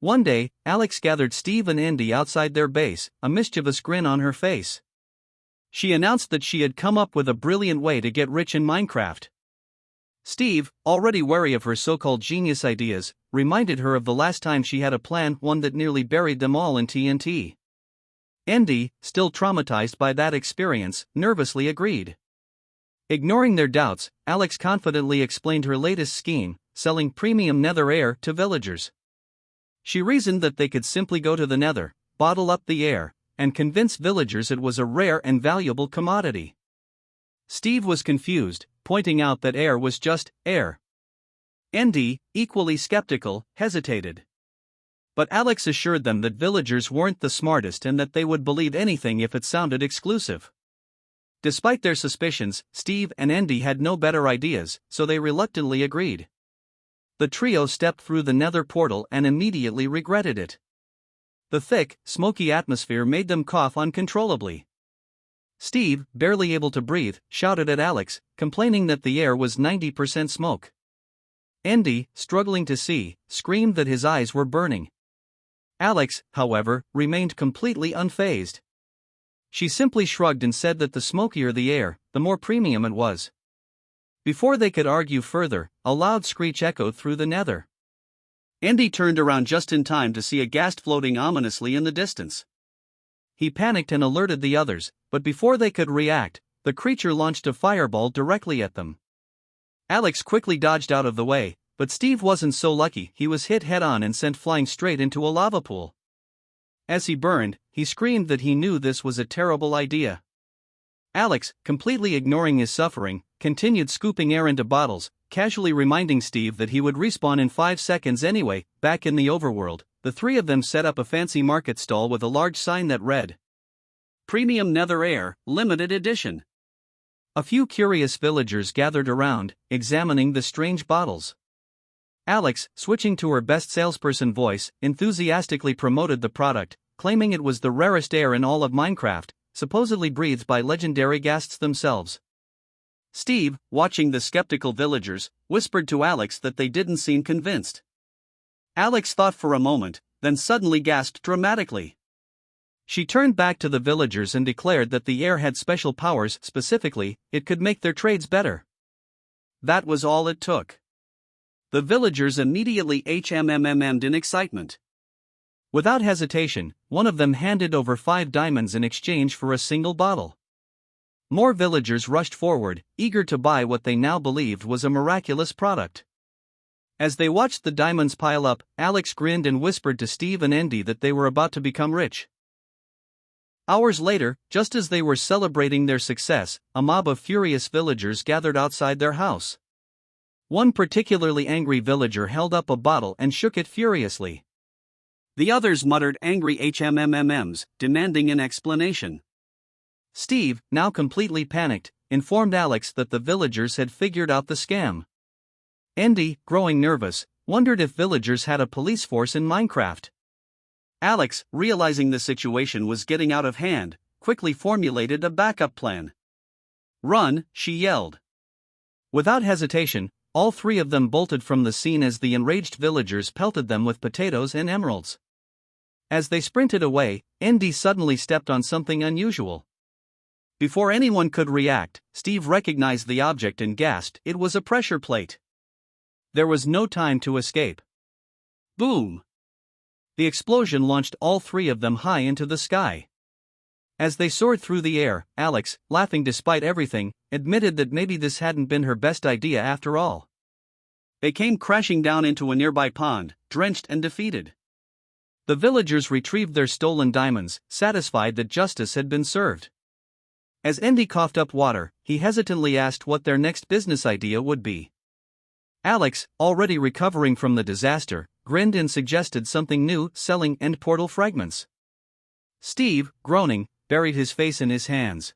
One day, Alex gathered Steve and Endy outside their base, a mischievous grin on her face. She announced that she had come up with a brilliant way to get rich in Minecraft. Steve, already wary of her so-called genius ideas, reminded her of the last time she had a plan, one that nearly buried them all in TNT. Endy, still traumatized by that experience, nervously agreed. Ignoring their doubts, Alex confidently explained her latest scheme, selling premium Nether Air to villagers. She reasoned that they could simply go to the Nether, bottle up the air, and convince villagers it was a rare and valuable commodity. Steve was confused, pointing out that air was just air. Endy, equally skeptical, hesitated. But Alex assured them that villagers weren't the smartest and that they would believe anything if it sounded exclusive. Despite their suspicions, Steve and Endy had no better ideas, so they reluctantly agreed. The trio stepped through the Nether portal and immediately regretted it. The thick, smoky atmosphere made them cough uncontrollably. Steve, barely able to breathe, shouted at Alex, complaining that the air was 90% smoke. Endy, struggling to see, screamed that his eyes were burning. Alex, however, remained completely unfazed. She simply shrugged and said that the smokier the air, the more premium it was. Before they could argue further, a loud screech echoed through the Nether. Endy turned around just in time to see a ghast floating ominously in the distance. He panicked and alerted the others, but before they could react, the creature launched a fireball directly at them. Alex quickly dodged out of the way, but Steve wasn't so lucky. He was hit head-on and sent flying straight into a lava pool. As he burned, he screamed that he knew this was a terrible idea. Alex, completely ignoring his suffering, continued scooping air into bottles, casually reminding Steve that he would respawn in 5 seconds anyway. Back in the overworld, the three of them set up a fancy market stall with a large sign that read, "Premium Nether Air, Limited Edition." A few curious villagers gathered around, examining the strange bottles. Alex, switching to her best salesperson voice, enthusiastically promoted the product, claiming it was the rarest air in all of Minecraft, supposedly breathed by legendary Ghasts themselves. Steve, watching the skeptical villagers, whispered to Alex that they didn't seem convinced. Alex thought for a moment, then suddenly gasped dramatically. She turned back to the villagers and declared that the air had special powers. Specifically, it could make their trades better. That was all it took. The villagers immediately HMMM'd in excitement. Without hesitation, one of them handed over 5 diamonds in exchange for a single bottle. More villagers rushed forward, eager to buy what they now believed was a miraculous product. As they watched the diamonds pile up, Alex grinned and whispered to Steve and Endy that they were about to become rich. Hours later, just as they were celebrating their success, a mob of furious villagers gathered outside their house. One particularly angry villager held up a bottle and shook it furiously. The others muttered angry HMMMs, demanding an explanation. Steve, now completely panicked, informed Alex that the villagers had figured out the scam. Endy, growing nervous, wondered if villagers had a police force in Minecraft. Alex, realizing the situation was getting out of hand, quickly formulated a backup plan. "Run," she yelled. Without hesitation, all 3 of them bolted from the scene as the enraged villagers pelted them with potatoes and emeralds. As they sprinted away, Endy suddenly stepped on something unusual. Before anyone could react, Steve recognized the object and gasped. It was a pressure plate. There was no time to escape. Boom! The explosion launched all 3 of them high into the sky. As they soared through the air, Alex, laughing despite everything, admitted that maybe this hadn't been her best idea after all. They came crashing down into a nearby pond, drenched and defeated. The villagers retrieved their stolen diamonds, satisfied that justice had been served. As Endy coughed up water, he hesitantly asked what their next business idea would be. Alex, already recovering from the disaster, grinned and suggested something new, selling end portal fragments. Steve, groaning, buried his face in his hands.